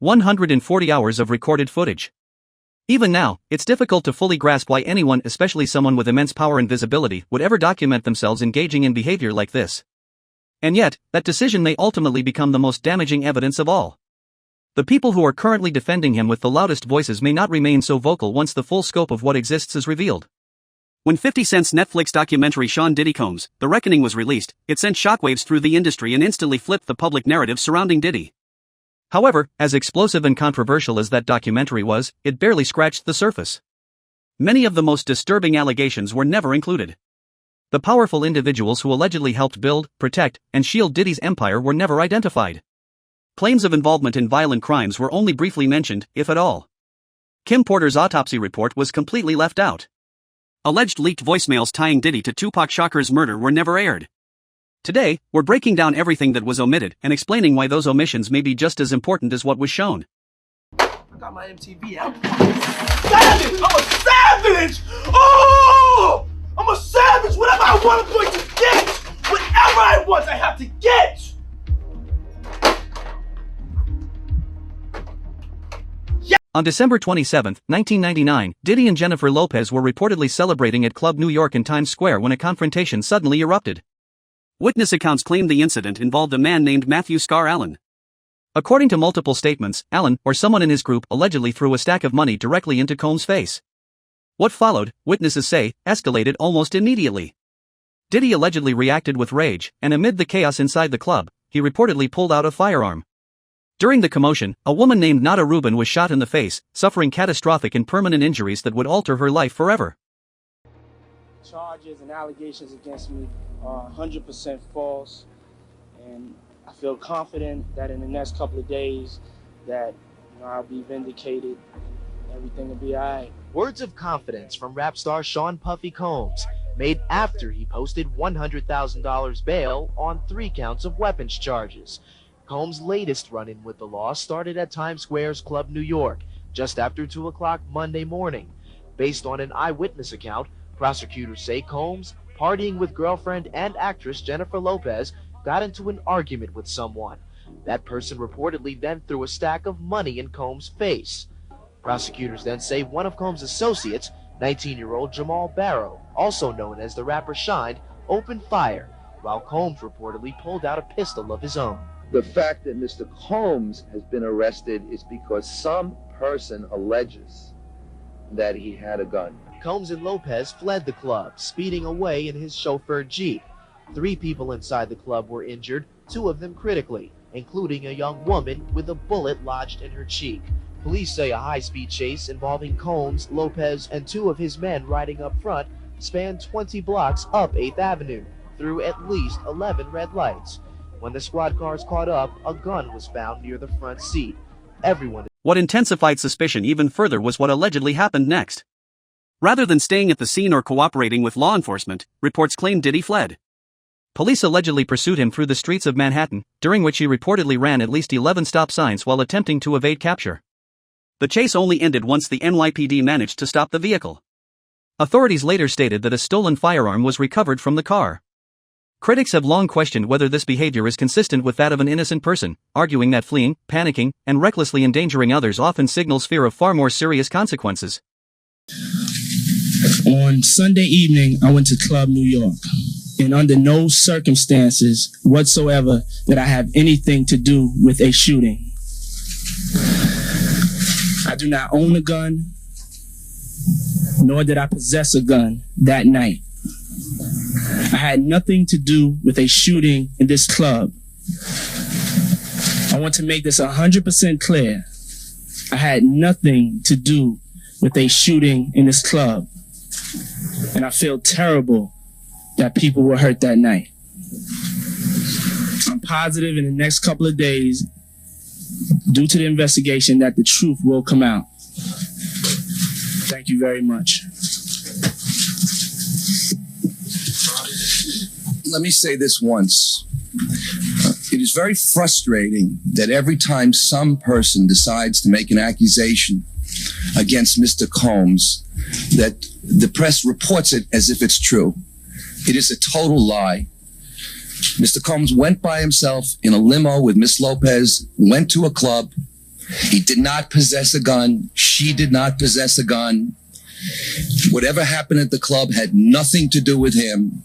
140 hours of recorded footage. Even now, it's difficult to fully grasp why anyone, especially someone with immense power and visibility, would ever document themselves engaging in behavior like this. And yet, that decision may ultimately become the most damaging evidence of all. The people who are currently defending him with the loudest voices may not remain so vocal once the full scope of what exists is revealed. When 50 Cent's Netflix documentary Sean Diddy Combs, The Reckoning was released, it sent shockwaves through the industry and instantly flipped the public narrative surrounding Diddy. However, as explosive and controversial as that documentary was, it barely scratched the surface. Many of the most disturbing allegations were never included. The powerful individuals who allegedly helped build, protect, and shield Diddy's empire were never identified. Claims of involvement in violent crimes were only briefly mentioned, if at all. Kim Porter's autopsy report was completely left out. Alleged leaked voicemails tying Diddy to Tupac Shakur's murder were never aired. Today, we're breaking down everything that was omitted and explaining why those omissions may be just as important as what was shown. I got my MTV out. Savage! I'm a savage! Oh! I'm a savage! Whatever I want, I'm going to get! Whatever I want, I have to get! On December 27, 1999, Diddy and Jennifer Lopez were reportedly celebrating at Club New York in Times Square when a confrontation suddenly erupted. Witness accounts claimed the incident involved a man named Matthew Scar Allen. According to multiple statements, Allen, or someone in his group, allegedly threw a stack of money directly into Combs' face. What followed, witnesses say, escalated almost immediately. Diddy allegedly reacted with rage, and amid the chaos inside the club, he reportedly pulled out a firearm. During the commotion, a woman named Nada Rubin was shot in the face, suffering catastrophic and permanent injuries that would alter her life forever. Charges and allegations against me are 100% false, and I feel confident that in the next couple of days that I'll be vindicated, everything will be alright. Words of confidence from rap star Sean Puffy Combs, made after he posted $100,000 bail on 3 counts of weapons charges. Combs' latest run-in with the law started at Times Square's Club New York, just after 2 o'clock Monday morning. Based on an eyewitness account, prosecutors say Combs, partying with girlfriend and actress Jennifer Lopez, got into an argument with someone. That person reportedly then threw a stack of money in Combs' face. Prosecutors then say one of Combs' associates, 19-year-old Jamal Barrow, also known as the rapper Shine, opened fire, while Combs reportedly pulled out a pistol of his own. The fact that Mr. Combs has been arrested is because some person alleges that he had a gun. Combs and Lopez fled the club, speeding away in his chauffeured Jeep. 3 people inside the club were injured, 2 of them critically, including a young woman with a bullet lodged in her cheek. Police say a high-speed chase involving Combs, Lopez, and 2 of his men riding up front spanned 20 blocks up 8th Avenue, through at least 11 red lights. When the squad cars caught up, a gun was found near the front seat. What intensified suspicion even further was what allegedly happened next. Rather than staying at the scene or cooperating with law enforcement, reports claim Diddy fled. Police allegedly pursued him through the streets of Manhattan, during which he reportedly ran at least 11 stop signs while attempting to evade capture. The chase only ended once the NYPD managed to stop the vehicle. Authorities later stated that a stolen firearm was recovered from the car. Critics have long questioned whether this behavior is consistent with that of an innocent person, arguing that fleeing, panicking, and recklessly endangering others often signals fear of far more serious consequences. On Sunday evening, I went to Club New York, and under no circumstances whatsoever did I have anything to do with a shooting. I do not own a gun, nor did I possess a gun that night. I had nothing to do with a shooting in this club. I want to make this 100% clear. I had nothing to do with a shooting in this club. And I feel terrible that people were hurt that night. I'm positive in the next couple of days, due to the investigation, that the truth will come out. Thank you very much. Let me say this once. It is very frustrating that every time some person decides to make an accusation against Mr. Combs, that the press reports it as if it's true. It is a total lie. Mr. Combs went by himself in a limo with Miss Lopez, went to a club. He did not possess a gun. She did not possess a gun. Whatever happened at the club had nothing to do with him.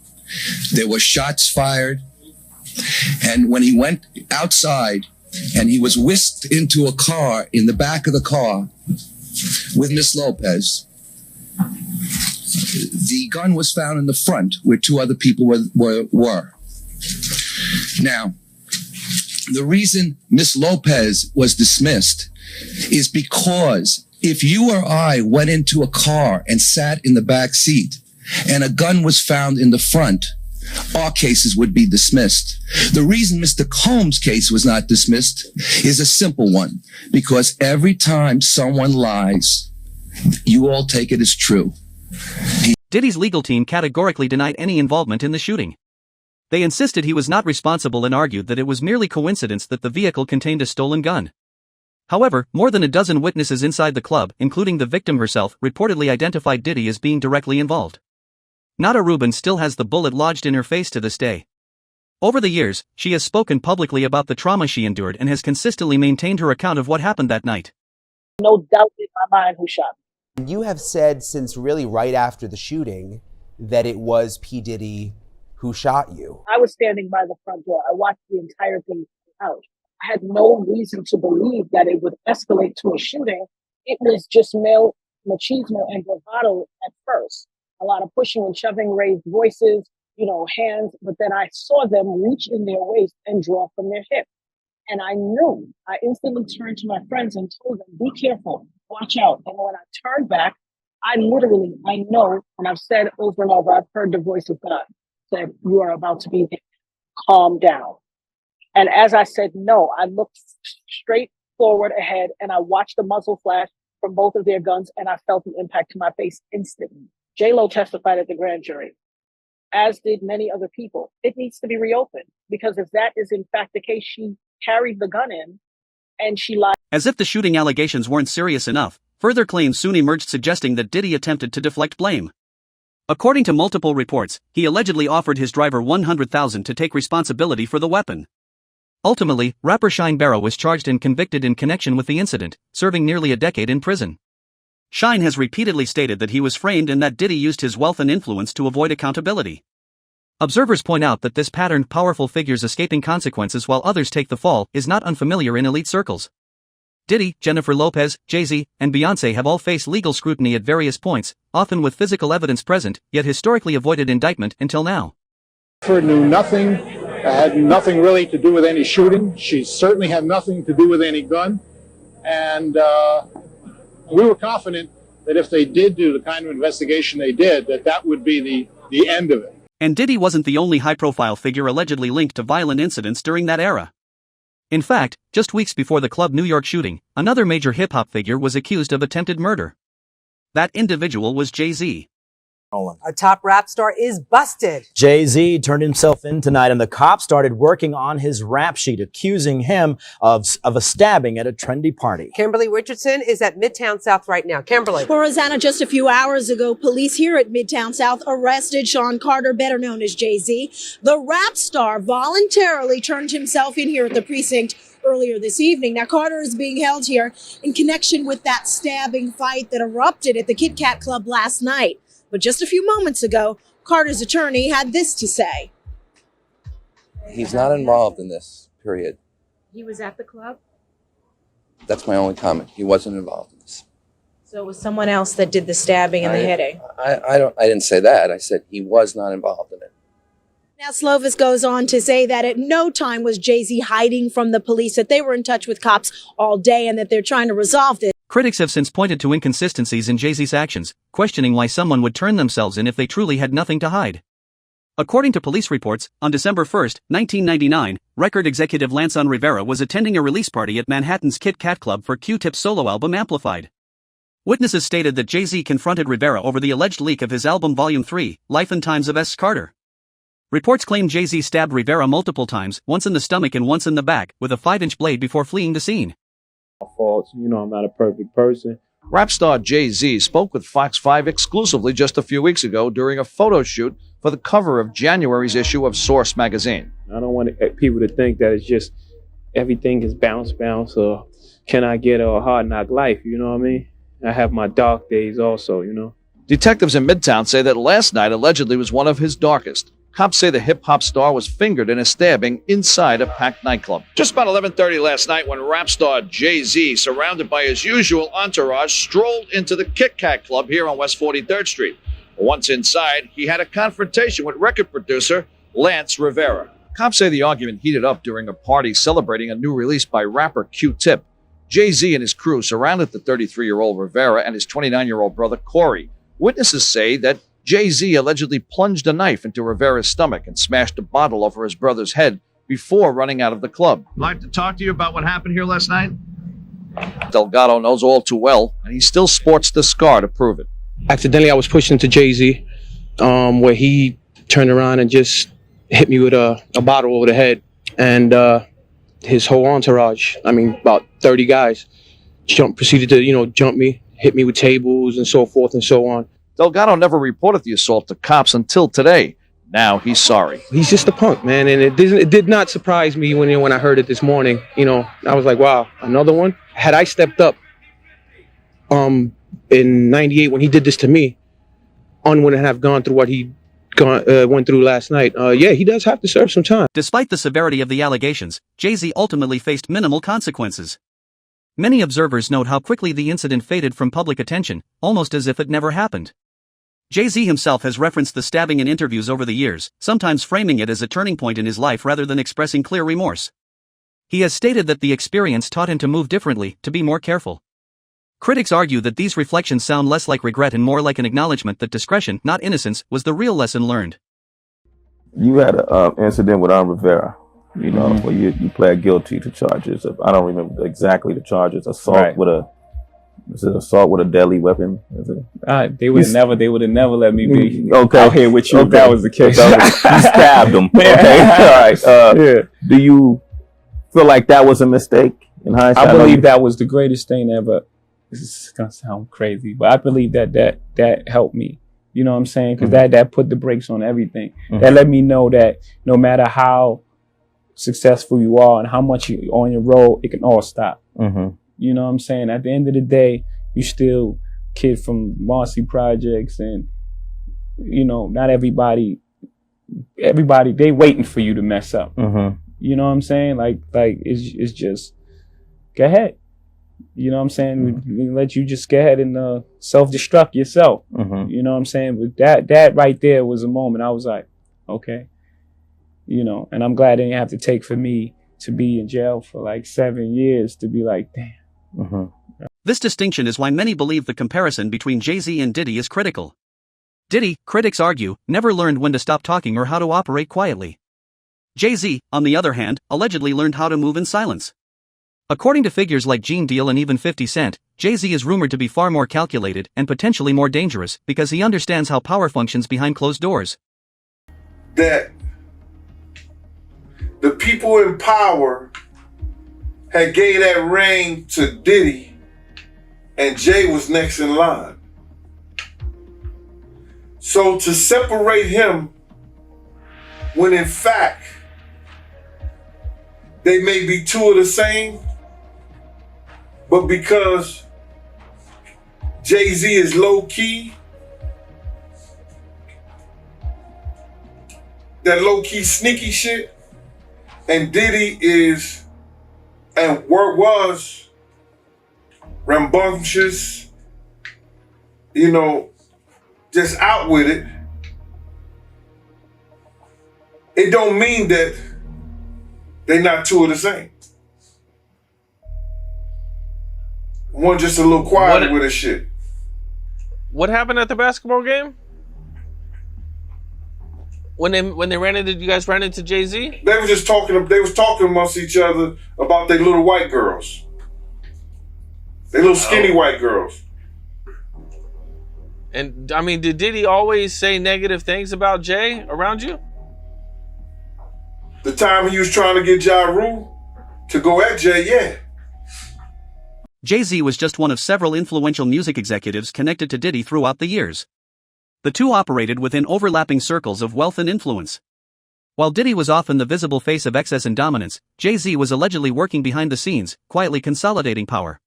There were shots fired. And when he went outside and he was whisked into a car in the back of the car with Miss Lopez, the gun was found in the front where two other people were. Now, the reason Miss Lopez was dismissed is because if you or I went into a car and sat in the back seat and a gun was found in the front, our cases would be dismissed. The reason Mr. Combs' case was not dismissed is a simple one, because every time someone lies, you all take it as true. Diddy's legal team categorically denied any involvement in the shooting. They insisted he was not responsible and argued that it was merely coincidence that the vehicle contained a stolen gun. However, more than a dozen witnesses inside the club, including the victim herself, reportedly identified Diddy as being directly involved. Nada Rubin still has the bullet lodged in her face to this day. Over the years, she has spoken publicly about the trauma she endured and has consistently maintained her account of what happened that night. No doubt in my mind who shot me. You have said since really right after the shooting that it was P. Diddy who shot you. I was standing by the front door. I watched the entire thing out. I had no reason to believe that it would escalate to a shooting. It was just male machismo and bravado at first. A lot of pushing and shoving, raised voices, hands. But then I saw them reach in their waist and draw from their hip. And I knew. I instantly turned to my friends and told them, be careful, watch out. And when I turned back, I know, and I've said over and over, I've heard the voice of God said, you are about to be hit. Calm down. And as I said no, I looked straight forward ahead and I watched the muzzle flash from both of their guns and I felt the impact to my face instantly. J-Lo testified at the grand jury, as did many other people. It needs to be reopened because if that is in fact the case, she carried the gun in and she lied. As if the shooting allegations weren't serious enough, further claims soon emerged suggesting that Diddy attempted to deflect blame. According to multiple reports, he allegedly offered his driver $100,000 to take responsibility for the weapon. Ultimately, rapper Shine Barrow was charged and convicted in connection with the incident, serving nearly a decade in prison. Shine has repeatedly stated that he was framed and that Diddy used his wealth and influence to avoid accountability. Observers point out that this pattern, powerful figures escaping consequences while others take the fall, is not unfamiliar in elite circles. Diddy, Jennifer Lopez, Jay-Z, and Beyoncé have all faced legal scrutiny at various points, often with physical evidence present, yet historically avoided indictment until now. Jennifer knew nothing, had nothing really to do with any shooting. She certainly had nothing to do with any gun. And we were confident that if they did do the kind of investigation they did, that would be the end of it. And Diddy wasn't the only high-profile figure allegedly linked to violent incidents during that era. In fact, just weeks before the Club New York shooting, another major hip-hop figure was accused of attempted murder. That individual was Jay-Z. A top rap star is busted. Jay-Z turned himself in tonight and the cops started working on his rap sheet, accusing him of a stabbing at a trendy party. Kimberly Richardson is at Midtown South right now. Kimberly. Well, Rosanna, just a few hours ago, police here at Midtown South arrested Sean Carter, better known as Jay-Z. The rap star voluntarily turned himself in here at the precinct earlier this evening. Now, Carter is being held here in connection with that stabbing fight that erupted at the Kit Kat Club last night. But just a few moments ago, Carter's attorney had this to say. He's not involved in this, period. He was at the club? That's my only comment. He wasn't involved in this. So it was someone else that did the stabbing and the hitting? I didn't say that. I said he was not involved in it. Now, Slovis goes on to say that at no time was Jay-Z hiding from the police, that they were in touch with cops all day and that they're trying to resolve this. Critics have since pointed to inconsistencies in Jay-Z's actions, questioning why someone would turn themselves in if they truly had nothing to hide. According to police reports, on December 1, 1999, record executive Lanson Rivera was attending a release party at Manhattan's Kit Kat Club for Q-Tip's solo album Amplified. Witnesses stated that Jay-Z confronted Rivera over the alleged leak of his album Volume 3, Life and Times of S. Carter. Reports claim Jay-Z stabbed Rivera multiple times, once in the stomach and once in the back, with a 5-inch blade before fleeing the scene. Faults, I'm not a perfect person. Rap star Jay-Z spoke with Fox 5 exclusively just a few weeks ago during a photo shoot for the cover of January's issue of Source magazine. I don't want people to think that it's just everything is bounce, or can I get a hard knock life? You know what I mean? I have my dark days also, you know. Detectives in Midtown say that last night allegedly was one of his darkest. Cops say the hip-hop star was fingered in a stabbing inside a packed nightclub. Just about 11:30 last night when rap star Jay-Z, surrounded by his usual entourage, strolled into the Kit Kat Club here on West 43rd Street. Once inside, he had a confrontation with record producer Lance Rivera. Cops say the argument heated up during a party celebrating a new release by rapper Q-Tip. Jay-Z and his crew surrounded the 33-year-old Rivera and his 29-year-old brother Corey. Witnesses say that Jay-Z allegedly plunged a knife into Rivera's stomach and smashed a bottle over his brother's head before running out of the club. I'd like to talk to you about what happened here last night. Delgado knows all too well, and he still sports the scar to prove it. Accidentally, I was pushed into Jay-Z, where he turned around and just hit me with a bottle over the head. And his whole entourage, I mean, about 30 guys, proceeded to, jump me, hit me with tables and so forth and so on. Delgado never reported the assault to cops until today. Now he's sorry. He's just a punk, man, and it did not surprise me when I heard it this morning. I was like, wow, another one. Had I stepped up in '98 when he did this to me, wouldn't have gone through what he went through last night. Yeah, he does have to serve some time. Despite the severity of the allegations, Jay-Z ultimately faced minimal consequences. Many observers note how quickly the incident faded from public attention, almost as if it never happened. Jay-Z himself has referenced the stabbing in interviews over the years, sometimes framing it as a turning point in his life rather than expressing clear remorse. He has stated that the experience taught him to move differently, to be more careful. Critics argue that these reflections sound less like regret and more like an acknowledgement that discretion, not innocence, was the real lesson learned. You had an incident with Rivera, where you pled guilty to charges of, I don't remember exactly the charges, assault with a deadly weapon? Is it? They would have never let me be out here with you if that was the case. You stabbed him. Okay, all right. Do you feel like that was a mistake in hindsight? I believe that was the greatest thing ever. This is gonna sound crazy, but I believe that helped me. You know what I'm saying? Because that put the brakes on everything. That let me know that no matter how successful you are and how much you're on your road, it can all stop. You know what I'm saying? At the end of the day, you still kid from Marcy Projects, and not everybody they waiting for you to mess up. You know what I'm saying? Like it's just go ahead. You know what I'm saying? We let you just go ahead and self-destruct yourself. You know what I'm saying? But that right there was a moment I was like, okay. And I'm glad it didn't have to take for me to be in jail for like 7 years to be like, damn. This distinction is why many believe the comparison between Jay-Z and Diddy is critical. Diddy, critics argue, never learned when to stop talking or how to operate quietly. Jay-Z, on the other hand, allegedly learned how to move in silence. According to figures like Gene Deal and even 50 Cent, Jay-Z is rumored to be far more calculated and potentially more dangerous because he understands how power functions behind closed doors. That the people in power had gave that reign to Diddy, and Jay was next in line. So to separate him, when in fact they may be two of the same, but because Jay-Z is low-key, that low-key sneaky shit, and Diddy is, and was, rambunctious, just out with it. It don't mean that they not two of the same. One just a little quieter with his shit. What happened at the basketball game? When they ran into, you guys ran into Jay-Z? They was talking amongst each other about their little white girls. They little skinny white girls. And I mean, did Diddy always say negative things about Jay around you? The time he was trying to get Ja Rule to go at Jay, yeah. Jay-Z was just one of several influential music executives connected to Diddy throughout the years. The two operated within overlapping circles of wealth and influence. While Diddy was often the visible face of excess and dominance, Jay-Z was allegedly working behind the scenes, quietly consolidating power.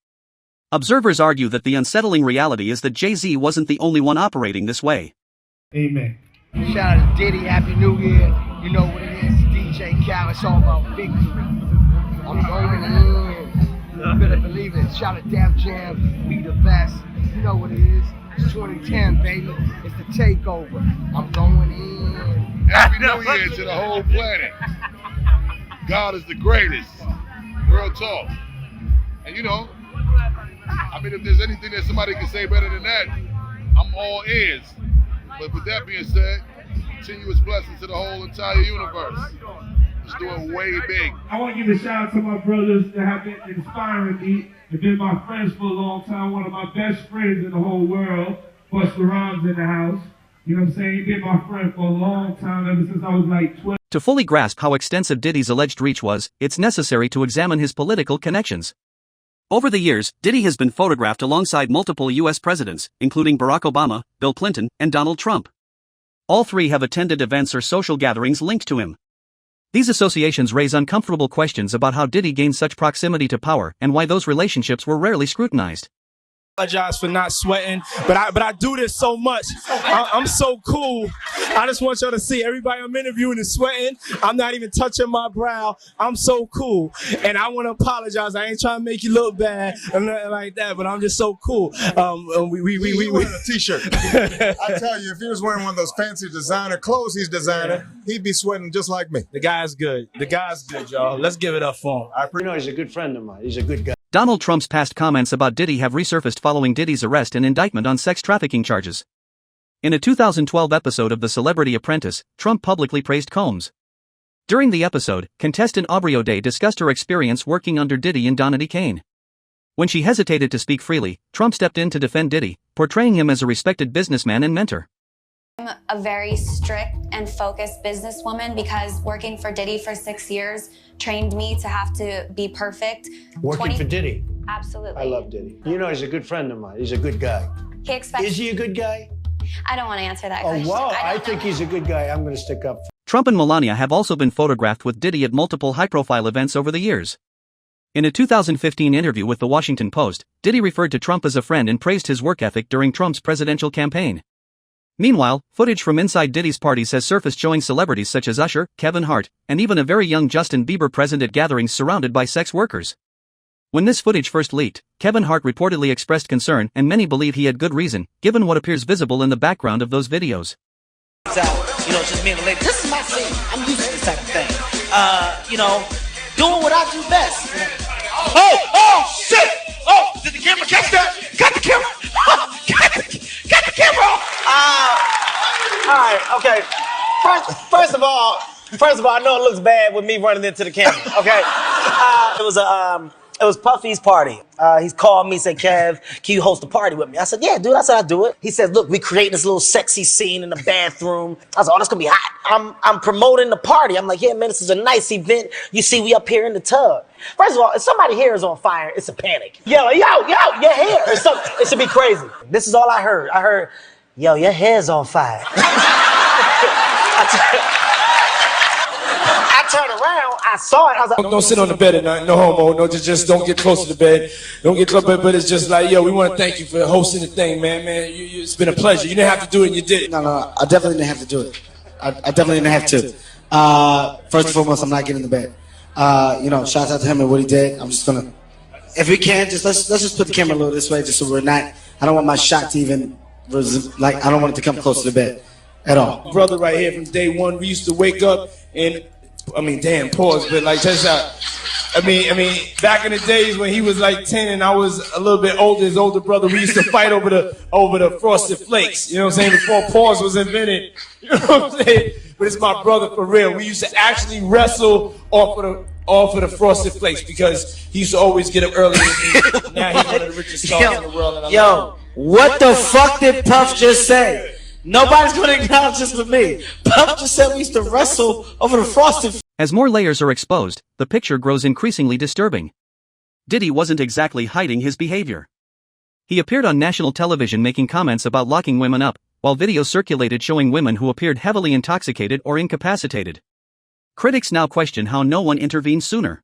Observers argue that the unsettling reality is that Jay-Z wasn't the only one operating this way. Amen. Shout out to Diddy, Happy New Year. You know what it is, DJ Khaled, it's all about victory. I'm going in. You better believe it. Shout out to Def Jam, we the best. You know what it is. It's 2010, baby. It's the takeover. I'm going in. Happy New Year to the whole planet. God is the greatest. Real talk. And you know, I mean, if there's anything that somebody can say better than that, I'm all ears. But with that being said, continuous blessings to the whole entire universe. Let's do it way big. I want to give a shout out to my brothers that have been inspiring me. They've been my friends for a long time. One of my best friends in the whole world, Busta Rhymes in the house. You know what I'm saying? He's been my friend for a long time, ever since I was like 12. To fully grasp how extensive Diddy's alleged reach was, it's necessary to examine his political connections. Over the years, Diddy has been photographed alongside multiple U.S. presidents, including Barack Obama, Bill Clinton, and Donald Trump. All three have attended events or social gatherings linked to him. These associations raise uncomfortable questions about how Diddy gained such proximity to power and why those relationships were rarely scrutinized. Apologize for not sweating, but I do this so much. I'm so cool. I just want y'all to see everybody I'm interviewing is sweating. I'm not even touching my brow. I'm so cool, and I want to apologize. I ain't trying to make you look bad or nothing like that, but I'm just so cool. We wearing a t-shirt. I tell you, if he was wearing one of those fancy designer clothes he's designer, he'd be sweating just like me. The guy's good. The guy's good, y'all. Let's give it up for him. You know, he's a good friend of mine. He's a good guy. Donald Trump's past comments about Diddy have resurfaced following Diddy's arrest and indictment on sex trafficking charges. In a 2012 episode of The Celebrity Apprentice, Trump publicly praised Combs. During the episode, contestant Aubrey O'Day discussed her experience working under Diddy and Donnie Kane. When she hesitated to speak freely, Trump stepped in to defend Diddy, portraying him as a respected businessman and mentor. I'm a very strict and focused businesswoman because working for Diddy for 6 years trained me to have to be perfect. Working for Diddy? Absolutely. I love Diddy. You know, he's a good friend of mine. He's a good guy. He expects. Is he a good guy? I don't want to answer that question. Oh, wow. I think he's a good guy. I'm going to stick up. Trump and Melania have also been photographed with Diddy at multiple high-profile events over the years. In a 2015 interview with The Washington Post, Diddy referred to Trump as a friend and praised his work ethic during Trump's presidential campaign. Meanwhile, footage from inside Diddy's parties has surfaced showing celebrities such as Usher, Kevin Hart, and even a very young Justin Bieber present at gatherings surrounded by sex workers. When this footage first leaked, Kevin Hart reportedly expressed concern, and many believe he had good reason, given what appears visible in the background of those videos. You know, just me and the lady. This is my scene. I'm used to this type of thing. You know, doing what I do best. Oh, shit! Oh, did the camera catch that? Got the camera! Got the camera! All right, okay. First of all, I know it looks bad with me running into the camera, okay? It was Puffy's party. He's called me, said, Kev, can you host a party with me? I said, yeah, dude, I said I'd do it. He said, look, we creating this little sexy scene in the bathroom. I said, oh, that's gonna be hot. I'm promoting the party. I'm like, yeah, man, this is a nice event. You see, we up here in the tub. First of all, if somebody's hair is on fire, it's a panic. Yo, your hair. It should be crazy. This is all I heard. I heard, yo, your hair's on fire. I turned around, I saw it, I was like, Don't sit on the bed at night, no homo, no, just don't get close to the bed. Don't get close, but it's just like, yo, we want to thank you for hosting the thing, man. It's been a pleasure. You didn't have to do it, and you did it. No, I definitely didn't have to do it. I definitely didn't have to. First and foremost, I'm not getting in the bed. You know, shout out to him and what he did. I'm just gonna, if we can, let's just put the camera a little this way, just so we're not, I don't want my shot to even, like, I don't want it to come close to the bed at all. Brother right here from day one, we used to wake up and, pause, but like, check this out. Back in the days when he was like 10 and I was a little bit older, his older brother, we used to fight over the Frosted Flakes, you know what I'm saying, before pause was invented, you know what I'm saying, but it's my brother for real. We used to actually wrestle off of the Frosted Flakes because he used to always get up early with me. Now he's one of the richest stars in the world. And Yo, what the fuck did Puff just say? Nobody's gonna acknowledge this but me. Puff just said we used to wrestle over the Frosted. As more layers are exposed, the picture grows increasingly disturbing. Diddy wasn't exactly hiding his behavior. He appeared on national television making comments about locking women up, while videos circulated showing women who appeared heavily intoxicated or incapacitated. Critics now question how no one intervened sooner.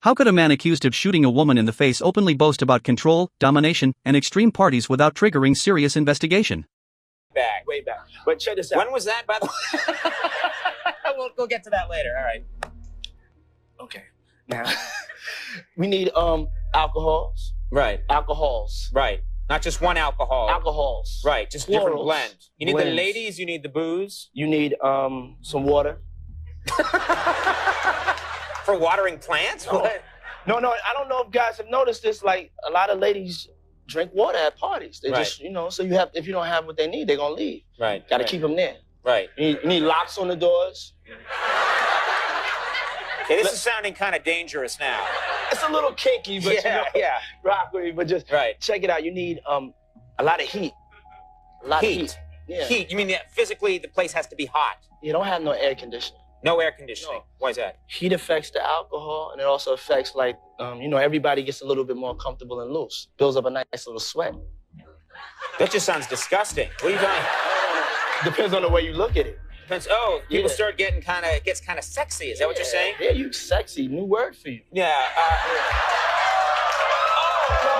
How could a man accused of shooting a woman in the face openly boast about control, domination, and extreme parties without triggering serious investigation? Way back. But check this out. When was that, by the way? We'll get to that later. All right. Okay. Now, we need alcohols. Right. Alcohols. Right. Not just one alcohol. Alcohols. Right. Just different Plurals. blends. You need the Blends. ladies, you need the booze. You need some water. For watering plants? No. No, I don't know if guys have noticed this. Like, a lot of ladies drink water at parties. They just, so you have, if you don't have what they need, they're gonna leave. Right. Gotta keep them there. Right. You need locks on the doors. Okay, this is sounding kind of dangerous now. It's a little kinky, but rock with me. But just check it out. You need a lot of heat. A lot of heat. Yeah. Heat. You mean that physically the place has to be hot? You don't have no air conditioning. No air conditioning. No. Why is that? Heat affects the alcohol, and it also affects, like, everybody gets a little bit more comfortable and loose. Builds up a nice little sweat. That just sounds disgusting. What are you doing? Depends on the way you look at it. Depends. Oh, people start getting gets kind of sexy. Is that what you're saying? Yeah, you sexy. New word for you. Yeah. No,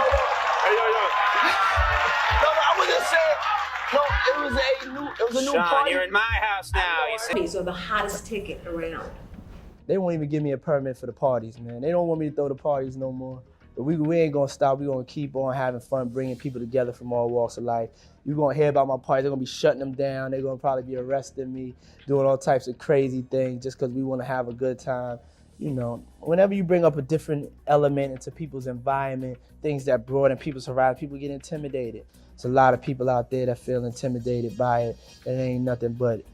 I wasn't saying. No, it was a new Sean, party. You're in my house now. You see? So the hottest ticket around. They won't even give me a permit for the parties, man. They don't want me to throw the parties no more. But we ain't gonna stop. We gonna keep on having fun, bringing people together from all walks of life. You're gonna hear about my parties. They're gonna be shutting them down. They're gonna probably be arresting me, doing all types of crazy things just because we wanna have a good time. Whenever you bring up a different element into people's environment, things that broaden people's horizon, people get intimidated. There's a lot of people out there that feel intimidated by it. It ain't nothing but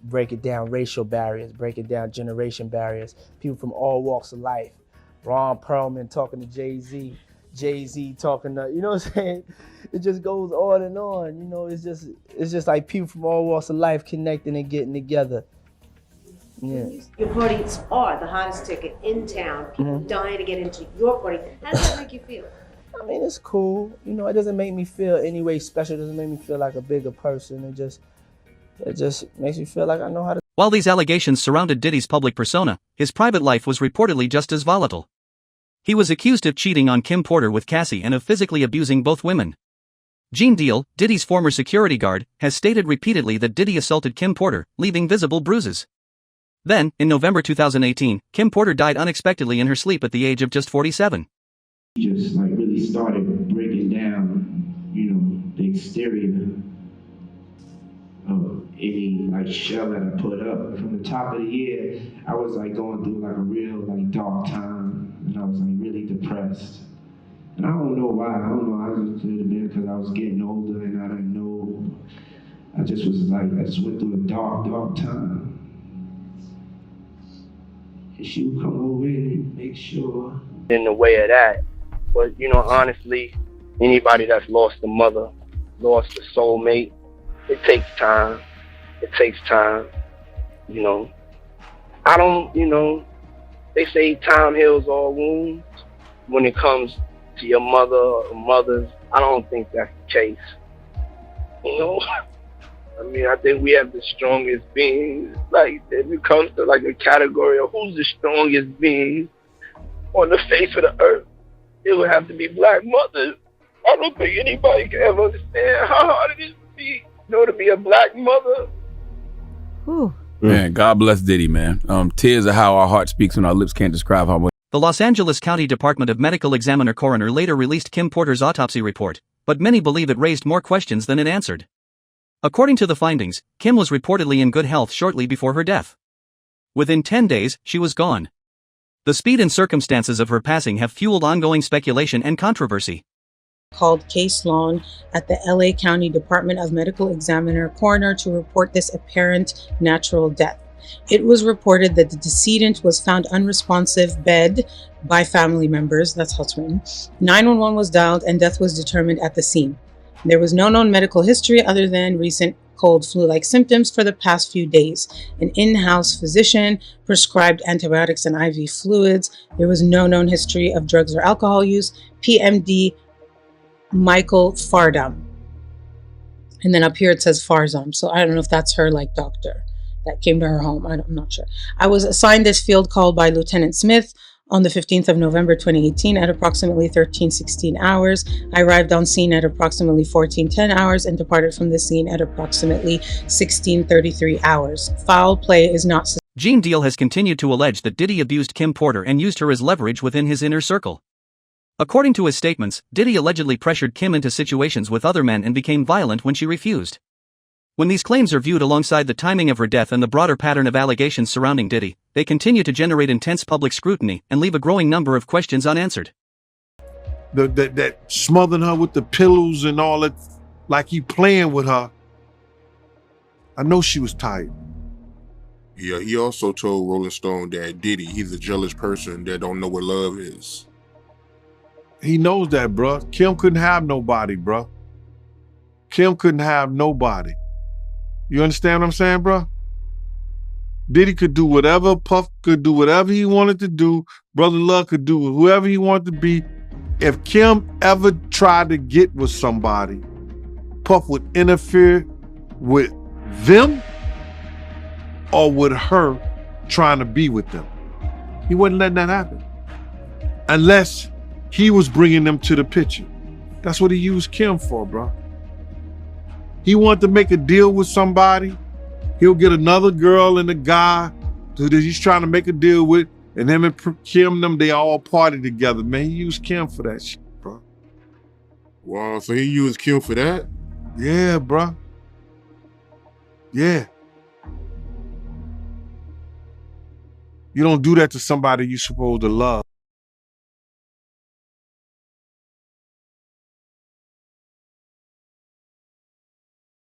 breaking down racial barriers, breaking down generation barriers. People from all walks of life. Ron Perlman talking to Jay-Z, Jay-Z talking to, you know what I'm saying? It just goes on and on. It's just like people from all walks of life connecting and getting together. Yeah. Your parties are the hottest ticket in town. People dying to get into your party. How does that make you feel? I mean, it's cool. It doesn't make me feel any way special. It doesn't make me feel like a bigger person. It just makes me feel like I know how to. While these allegations surrounded Diddy's public persona, his private life was reportedly just as volatile. He was accused of cheating on Kim Porter with Cassie and of physically abusing both women. Gene Deal, Diddy's former security guard, has stated repeatedly that Diddy assaulted Kim Porter, leaving visible bruises. Then, in November 2018, Kim Porter died unexpectedly in her sleep at the age of just 47. Just really started breaking down, the exterior of any shell that I put up. From the top of the year, I was going through a real dark time, and I was really depressed. And I don't know why. I don't know. I just could have been because I was getting older and I didn't know. I just was I just went through a dark time. And she would come over and make sure. In the way of that. But, honestly, anybody that's lost a mother, lost a soulmate, it takes time. It takes time. I don't, they say time heals all wounds. When it comes to your mother or mothers, I don't think that's the case. I think we have the strongest beings. If it comes to a category of who's the strongest beings on the face of the earth, it would have to be black mothers. I don't think anybody can ever understand how hard it is to be, to be a black mother. Whew. Man, God bless Diddy, man. Tears are how our heart speaks when our lips can't describe how much. The Los Angeles County Department of Medical Examiner coroner later released Kim Porter's autopsy report, but many believe it raised more questions than it answered. According to the findings, Kim was reportedly in good health shortly before her death. Within 10 days, she was gone. The speed and circumstances of her passing have fueled ongoing speculation and controversy. Called Case Lawn at the LA County Department of Medical Examiner coroner to report this apparent natural death. It was reported that the decedent was found unresponsive bed by family members. That's how it's written. 911 was dialed and death was determined at the scene. There was no known medical history other than recent cold flu-like symptoms for the past few days. An in-house physician prescribed antibiotics and IV fluids. There was no known history of drugs or alcohol use. PMD Michael Fardam. And then up here it says Farzam. So I don't know if that's her doctor. that came to her home. I'm not sure. I was assigned this field call by Lieutenant Smith on the 15th of November 2018 at approximately 13:16 hours. I arrived on scene at approximately 14:10 hours and departed from the scene at approximately 16:33 hours. Foul play is not. Gene Deal has continued to allege that Diddy abused Kim Porter and used her as leverage within his inner circle. According to his statements, Diddy allegedly pressured Kim into situations with other men and became violent when she refused. When these claims are viewed alongside the timing of her death and the broader pattern of allegations surrounding Diddy, they continue to generate intense public scrutiny and leave a growing number of questions unanswered. That smothering her with the pillows and all that, like he playing with her. I know she was tired. Yeah, he also told Rolling Stone that Diddy, he's a jealous person that don't know what love is. He knows that, bruh. Kim couldn't have nobody, bruh. Kim couldn't have nobody. You understand what I'm saying, bruh? Diddy could do whatever, Puff could do whatever he wanted to do, Brother Love could do whoever he wanted to be. If Kim ever tried to get with somebody, Puff would interfere with them or with her trying to be with them. He wasn't letting that happen. Unless he was bringing them to the picture. That's what he used Kim for, bro. He wanted to make a deal with somebody. He'll get another girl and a guy that he's trying to make a deal with, and him and Kim, they all party together. Man, he used Kim for that shit, bro. Wow, so he used Kim for that? Yeah, bro. Yeah. You don't do that to somebody you're supposed to love.